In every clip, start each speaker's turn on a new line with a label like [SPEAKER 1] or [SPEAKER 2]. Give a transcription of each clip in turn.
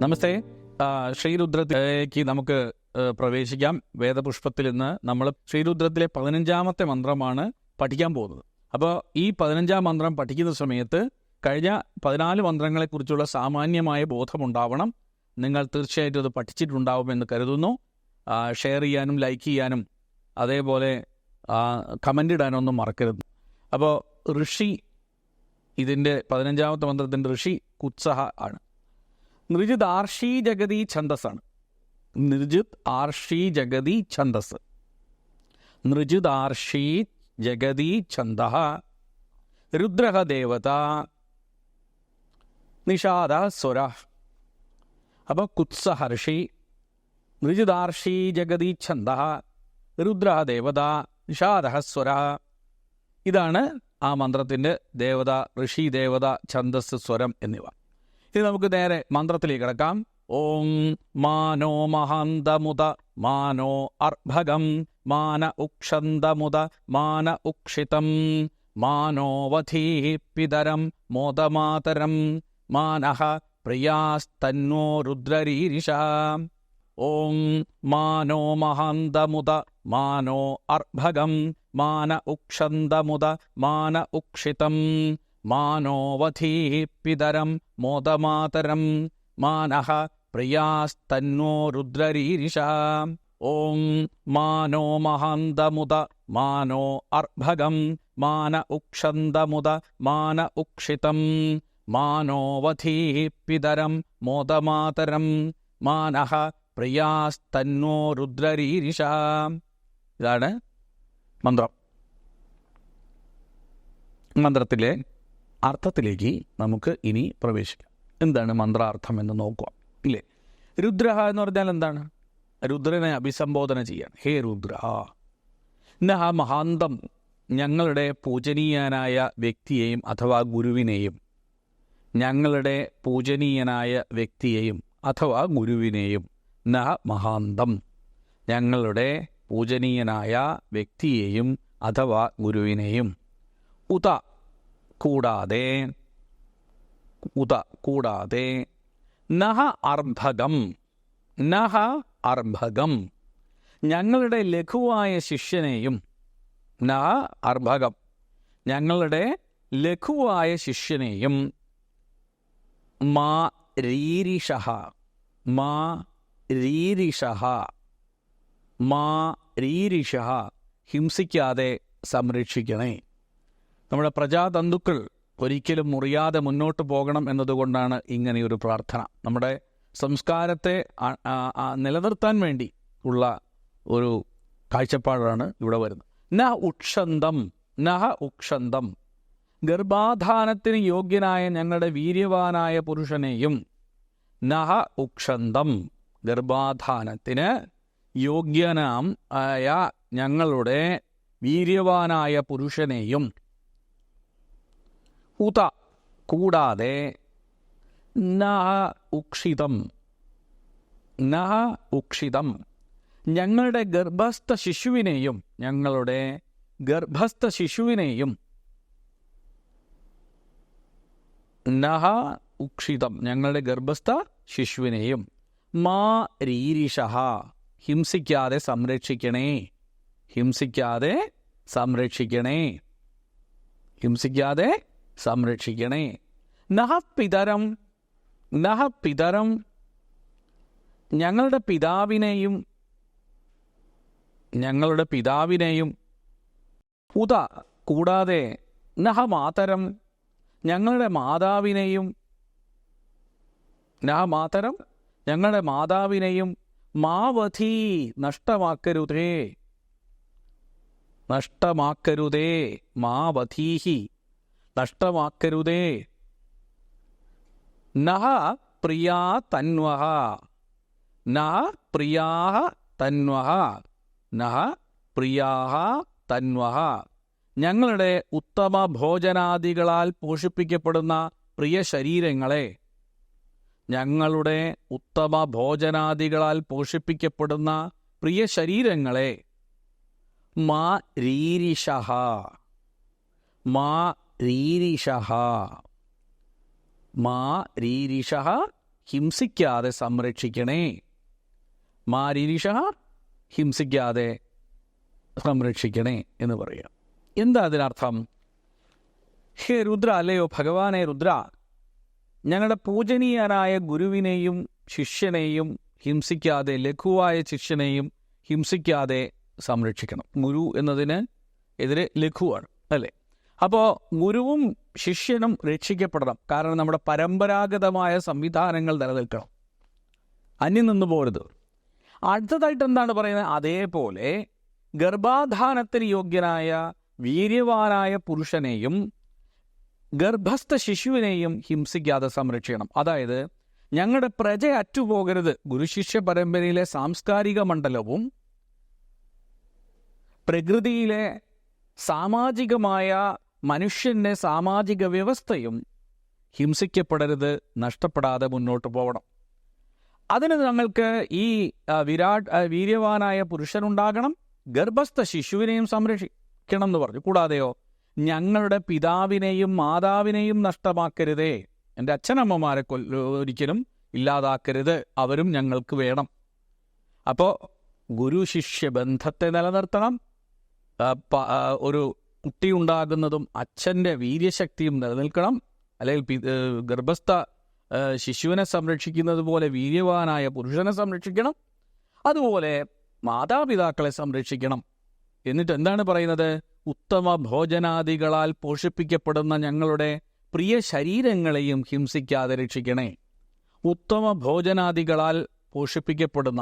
[SPEAKER 1] നമസ്തേ. ശ്രീരുദ്രത്തിലേക്ക് നമുക്ക് പ്രവേശിക്കാം. വേദപുഷ്പത്തിൽ ഇന്ന് നമ്മൾ ശ്രീരുദ്രത്തിലെ 15ാമത്തെ മന്ത്രമാണ് പഠിക്കാൻ പോകുന്നത്. അപ്പോൾ ഈ 15ാം മന്ത്രം പഠിക്കുന്ന സമയത്ത് കഴിഞ്ഞ 14 മന്ത്രങ്ങളെക്കുറിച്ചുള്ള സാമാന്യമായ ബോധമുണ്ടാവണം. നിങ്ങൾ തീർച്ചയായിട്ടും അത് പഠിച്ചിട്ടുണ്ടാവുമെന്ന് കരുതുന്നു. ഷെയർ ചെയ്യാനും ലൈക്ക് ചെയ്യാനും അതേപോലെ കമൻ്റ് ഇടാനൊന്നും മറക്കരുത്. അപ്പോൾ ഋഷി, ഇതിൻ്റെ 15ാമത്തെ മന്ത്രത്തിൻ്റെ ഋഷി കുത്സഹ ആണ്. നൃജിത് ആർഷി ജഗതി ഛന്ദസ്സാണ്. നൃജിത് ആർഷി ജഗതി ഛന്ദസ്. നൃജിത് ആർഷി ജഗതി ഛന്ദഃ രുദ്രഃ ദേവത നിഷാദ സ്വര. അപ്പോൾ കുത്സഹ ഋഷി, നൃജിതാർഷി ജഗതി ഛന്ദഃ രുദ്രഃ ദേവത നിഷാദഃ സ്വര. ഇതാണ് ആ മന്ത്രത്തിൻ്റെ ദേവത, ഋഷി, ദേവത, ഛന്ദസ്, സ്വരം എന്നിവ. ഇനി നമുക്ക് നേരെ മന്ത്രത്തിലേക്ക് കിടക്കാം. ഓം മാനോ മഹാന്തമുദ മാനോ അർഭകം മാന ഉക്ഷന്തമുദ മാന ഉക്ഷിതം മാനോ വധീഃ പിതരം മോദമാതരം മാനഃ പ്രിയാസ്തന്നോ രുദ്രരീരിഷഃ. ഓം മാനോ മഹാന്തമുദ മാനോ അർഭകം മാന ഉക്ഷന്തമുദ മാന ഉക്ഷിതം മാനോ വധീഃ പിതരം മോദമാതരം മാനഃ പ്രിയാസ്തന്നോ രുദ്രരീരിഷഃ. ഓം മാനോ മഹാന്തമുദ മാനോ അർഭകം മാന ഉക്ഷന്തമുദ മാന ഉക്ഷിതം മാനോ വധീഃ പിതരം മോദമാതരം മാനഃ പ്രിയാസ്തന്നോ രുദ്രരീരിഷഃ. ഇതാണ് മന്ത്രം. മന്ത്രത്തിലെ അർത്ഥത്തിലേക്ക് നമുക്ക് ഇനി പ്രവേശിക്കാം. എന്താണ് മന്ത്രാർത്ഥം എന്ന് നോക്കുക, ഇല്ലേ? രുദ്രഃ എന്ന് പറഞ്ഞാൽ എന്താണ്? രുദ്രനെ അഭിസംബോധന ചെയ്യാൻ. ഹേ രുദ്ര, നഹ മഹാന്തം, ഞങ്ങളുടെ പൂജനീയനായ വ്യക്തിയെയും അഥവാ ഗുരുവിനെയും, ഞങ്ങളുടെ പൂജനീയനായ വ്യക്തിയെയും അഥവാ ഗുരുവിനെയും, നഹ മഹാന്തം, ഞങ്ങളുടെ പൂജനീയനായ വ്യക്തിയെയും അഥവാ ഗുരുവിനെയും, ഉത കൂടാതെ, ഉത കൂടാതെ, നഹ അർഭകം, നഹ അർഭകം, ഞങ്ങളുടെ ലഘുവായ ശിഷ്യനെയും, നഹ അർഭകം, ഞങ്ങളുടെ ലഘുവായ ശിഷ്യനെയും, മാ രീരിഷഃ, മാ രീരിഷഃ, മാ രീരിഷഃ, ഹിംസിക്കാതെ സംരക്ഷിക്കണേ. നമ്മുടെ പ്രജാതന്തുക്കൾ ഒരിക്കലും മുറിയാതെ മുന്നോട്ട് പോകണം എന്നതുകൊണ്ടാണ് ഇങ്ങനെയൊരു പ്രാർത്ഥന. നമ്മുടെ സംസ്കാരത്തെ നിലനിർത്താൻ വേണ്ടി ഉള്ള ഒരു കാഴ്ചപ്പാടാണ് ഇവിടെ വരുന്നത്. ന ഉക്ഷന്തം, നഹ ഉക്ഷന്തം, ഗർഭാധാനത്തിന് യോഗ്യനായ ഞങ്ങളുടെ വീര്യവാനായ പുരുഷനെയും, നഹ ഉക്ഷന്തം, ഗർഭാധാനത്തിന് യോഗ്യനാം ആയ ഞങ്ങളുടെ വീര്യവാനായ പുരുഷനെയും, ഉത കൂടാതെ, നഹ ഉക്ഷിതം, നഹ ഉക്ഷിതം, ഞങ്ങളുടെ ഗർഭസ്ഥ ശിശുവിനെയും, ഞങ്ങളുടെ ഗർഭസ്ഥ ശിശുവിനെയും, നഹ ഉക്ഷിതം, ഞങ്ങളുടെ ഗർഭസ്ഥ ശിശുവിനെയും, മാ രീരിഷഃ, ഹിംസിക്കാതെ സംരക്ഷിക്കണേ, ഹിംസിക്കാതെ സംരക്ഷിക്കണേ, ഹിംസിക്കാതെ സംരക്ഷിക്കണേ. നഹ പിതരം, നഹ പിതരം, ഞങ്ങളുടെ പിതാവിനെയും, ഞങ്ങളുടെ പിതാവിനെയും, ഉത കൂടാതെ, നഹ മാതരം, ഞങ്ങളുടെ മാതാവിനെയും, നഹ മാതരം, ഞങ്ങളുടെ മാതാവിനെയും, മാവധി, നഷ്ടമാക്കരുതേ, നഷ്ടമാക്കരുതേ, മാവധീഹി, നഷ്ടമാക്കരുതേ. നഹ പ്രിയാ തന്വഃ, നഹ പ്രിയാഃ തന്വഃ, നഹ പ്രിയാഃ തന്വഃ, ഞങ്ങളുടെ ഉത്തമ ഭോജനാദികളാൽ പോഷിപ്പിക്കപ്പെടുന്ന പ്രിയ ശരീരങ്ങളെ, ഞങ്ങളുടെ ഉത്തമ ഭോജനാദികളാൽ പോഷിപ്പിക്കപ്പെടുന്ന പ്രിയ ശരീരങ്ങളെ, മാ രീരിഷഃ, മാ രീരിഷഃ, മാ രീരിഷഃ, ഹിംസിക്കാതെ സംരക്ഷിക്കണേ. മാരീരിഷ ഹിംസിക്കാതെ സംരക്ഷിക്കണേ എന്ന് പറയാം. എന്താ അതിനർത്ഥം? ഹേ രുദ്ര, അല്ലയോ ഭഗവാനെ രുദ്ര, ഞങ്ങളുടെ പൂജനീയനായ ഗുരുവിനെയും ശിഷ്യനെയും ഹിംസിക്കാതെ, ലഘുവായ ശിഷ്യനെയും ഹിംസിക്കാതെ സംരക്ഷിക്കണം. ഗുരു എന്നതിന് എതിരെ ലഘുവാണ്, അല്ലേ? അപ്പോൾ ഗുരുവും ശിഷ്യനും രക്ഷിക്കപ്പെടണം. കാരണം നമ്മുടെ പരമ്പരാഗതമായ സംവിധാനങ്ങൾ നിലനിൽക്കണം, അന്യം നിന്ന് പോരുത്. അടുത്തതായിട്ട് എന്താണ് പറയുന്നത്? അതേപോലെ ഗർഭാധാനത്തിന് യോഗ്യനായ വീര്യവാനായ പുരുഷനെയും ഗർഭസ്ഥ ശിശുവിനെയും ഹിംസിക്കാതെ സംരക്ഷിക്കണം. അതായത് ഞങ്ങളുടെ പ്രജ അറ്റുപോകരുത്. ഗുരുശിഷ്യ പരമ്പരയിലെ സാംസ്കാരിക മണ്ഡലവും പ്രകൃതിയിലെ സാമാജികമായ മനുഷ്യന്റെ സാമാജിക വ്യവസ്ഥയും ഹിംസിക്കപ്പെടരുത്, നഷ്ടപ്പെടാതെ മുന്നോട്ട് പോകണം. അതിന് ഞങ്ങൾക്ക് ഈ വീര്യവാനായ പുരുഷനുണ്ടാകണം, ഗർഭസ്ഥ ശിശുവിനെയും സംരക്ഷിക്കണം എന്ന് പറഞ്ഞു. കൂടാതെയോ ഞങ്ങളുടെ പിതാവിനെയും മാതാവിനെയും നഷ്ടമാക്കരുതേ. എൻ്റെ അച്ഛനമ്മമാരെ ഒരിക്കലും ഇല്ലാതാക്കരുത്, അവരും ഞങ്ങൾക്ക് വേണം. അപ്പോൾ ഗുരു ശിഷ്യ ബന്ധത്തെ നിലനിർത്തണം. ഒരു കുട്ടി ഉണ്ടാകുന്നതും അച്ഛൻ്റെ വീര്യശക്തിയും നിലനിൽക്കണം. അല്ലെങ്കിൽ ഗർഭസ്ഥ ശിശുവിനെ സംരക്ഷിക്കുന്നത് പോലെ വീര്യവാനായ പുരുഷനെ സംരക്ഷിക്കണം. അതുപോലെ മാതാപിതാക്കളെ സംരക്ഷിക്കണം. എന്നിട്ട് എന്താണ് പറയുന്നത്? ഉത്തമ ഭോജനാദികളാൽ പോഷിപ്പിക്കപ്പെടുന്ന ഞങ്ങളുടെ പ്രിയ ശരീരങ്ങളെയും ഹിംസിക്കാതെ രക്ഷിക്കണേ. ഉത്തമ ഭോജനാദികളാൽ പോഷിപ്പിക്കപ്പെടുന്ന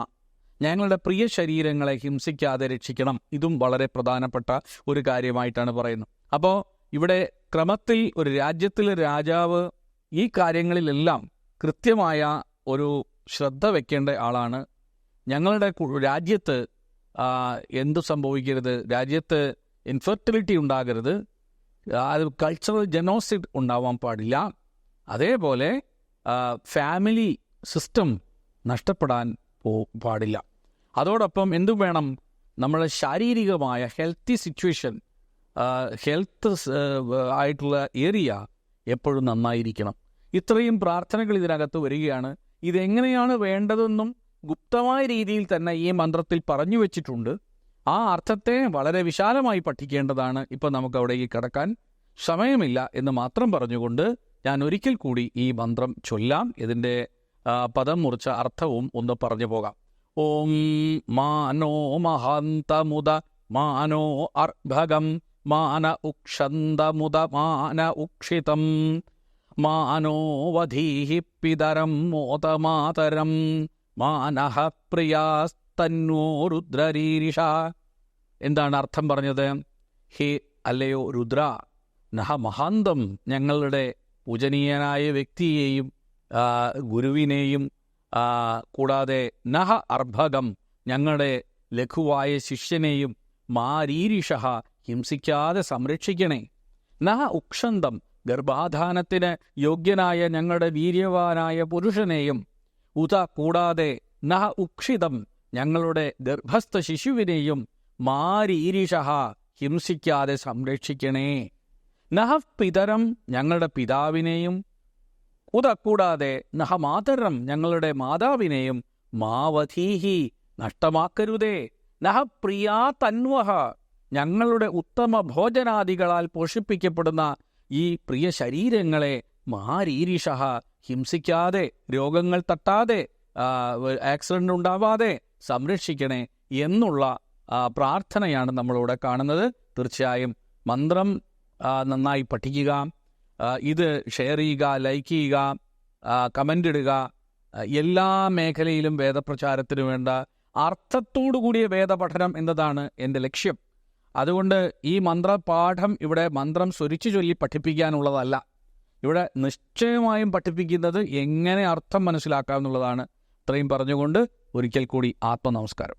[SPEAKER 1] ഞങ്ങളുടെ പ്രിയ ശരീരങ്ങളെ ഹിംസിക്കാതെ രക്ഷിക്കണം. ഇതും വളരെ പ്രധാനപ്പെട്ട ഒരു കാര്യമായിട്ടാണ് പറയുന്നത്. അപ്പോൾ ഇവിടെ ക്രമത്തിൽ ഒരു രാജ്യത്തിലെ രാജാവ് ഈ കാര്യങ്ങളിലെല്ലാം കൃത്യമായ ഒരു ശ്രദ്ധ വെക്കേണ്ട ആളാണ്. ഞങ്ങളുടെ രാജ്യത്ത് എന്തു സംഭവിക്കരുത്? രാജ്യത്ത് ഇൻഫെർട്ടിലിറ്റി ഉണ്ടാകരുത്, അത് കൾച്ചറൽ ജനോസിഡ് ഉണ്ടാവാൻ പാടില്ല. അതേപോലെ ഫാമിലി സിസ്റ്റം നഷ്ടപ്പെടാൻ പാടില്ല. അതോടൊപ്പം എന്തും വേണം? നമ്മുടെ ശാരീരികമായ ഹെൽത്തി സിറ്റുവേഷൻ, ഹെൽത്ത് ആയിട്ടുള്ള ഏരിയ എപ്പോഴും നന്നായിരിക്കണം. ഇത്രയും പ്രാർത്ഥനകൾ ഇതിനകത്ത് വരികയാണ്. ഇതെങ്ങനെയാണ് വേണ്ടതെന്നും ഗുപ്തമായ രീതിയിൽ തന്നെ ഈ മന്ത്രത്തിൽ പറഞ്ഞു വച്ചിട്ടുണ്ട്. ആ അർത്ഥത്തെ വളരെ വിശാലമായി പഠിക്കേണ്ടതാണ്. ഇപ്പം നമുക്ക് അവിടേക്ക് കടക്കാൻ സമയമില്ല എന്ന് മാത്രം പറഞ്ഞുകൊണ്ട് ഞാൻ ഒരിക്കൽ കൂടി ഈ മന്ത്രം ചൊല്ലാം. ഇതിൻ്റെ പദം മുറിച്ച അർത്ഥവും ഒന്ന് പറഞ്ഞു പോകാം. ഓം മാനോ മഹാന്തമുദ മാനോ അർഭകം മാന ഉക്ഷന്തമുദ മാന ഉക്ഷിതം മാനോ വധീഹി പിതരം മോതമാതരം മാനഃ പ്രിയാസ്തന്നോ രുദ്രരീരിഷ. എന്താണ് അർത്ഥം പറഞ്ഞത്? ഹേ അല്ലയോ രുദ്ര, നഹ മഹാന്തം, ഞങ്ങളുടെ പൂജനീയനായ വ്യക്തിയെയും ഗുരുവിനെയും കൂടാതെ നഹ അർഭകം, ഞങ്ങളുടെ ലഘുവായ ശിഷ്യനെയും മാരീരിഷ ഹിംസിക്കാതെ സംരക്ഷിക്കണേ. നഹ ഉക്ഷന്തം, ഗർഭാധാനത്തിന് യോഗ്യനായ ഞങ്ങളുടെ വീര്യവാനായ പുരുഷനെയും ഉത കൂടാതെ നഹ ഉക്ഷിതം, ഞങ്ങളുടെ ഗർഭസ്ഥ ശിശുവിനെയും മാരീരിഷ ഹിംസിക്കാതെ സംരക്ഷിക്കണേ. നഹ പിതരം, ഞങ്ങളുടെ പിതാവിനെയും ഉത കൂടാതെ നഹ മാതരം, ഞങ്ങളുടെ മാതാവിനെയും മാവധീഹി നഷ്ടമാക്കരുതേ. നഹ പ്രിയാ തന്വഹ, ഞങ്ങളുടെ ഉത്തമ ഭോജനാദികളാൽ പോഷിപ്പിക്കപ്പെടുന്ന ഈ പ്രിയ ശരീരങ്ങളെ മാരീരിഷ ഹിംസിക്കാതെ, രോഗങ്ങൾ തട്ടാതെ, ആക്സിഡന്റ് ഉണ്ടാവാതെ സംരക്ഷിക്കണേ എന്നുള്ള പ്രാർത്ഥനയാണ് നമ്മളിവിടെ കാണുന്നത്. തീർച്ചയായും മന്ത്രം നന്നായി പഠിക്കുക, ഇത് ഷെയർ ചെയ്യുക, ലൈക്ക് ചെയ്യുക, കമൻ്റ് ഇടുക. എല്ലാ മേഖലയിലും വേദപ്രചാരത്തിന് വേണ്ട അർത്ഥത്തോടു കൂടിയ വേദപഠനം എന്നതാണ് എൻ്റെ ലക്ഷ്യം. അതുകൊണ്ട് ഈ മന്ത്രപാഠം ഇവിടെ മന്ത്രം സ്വരിച്ചു ചൊല്ലി പഠിപ്പിക്കാനുള്ളതല്ല. ഇവിടെ നിശ്ചയമായും പഠിപ്പിക്കുന്നത് എങ്ങനെ അർത്ഥം മനസ്സിലാക്കാം എന്നുള്ളതാണ്. ഇത്രയും പറഞ്ഞുകൊണ്ട് ഒരിക്കൽ കൂടി ആത്മനമസ്കാരം.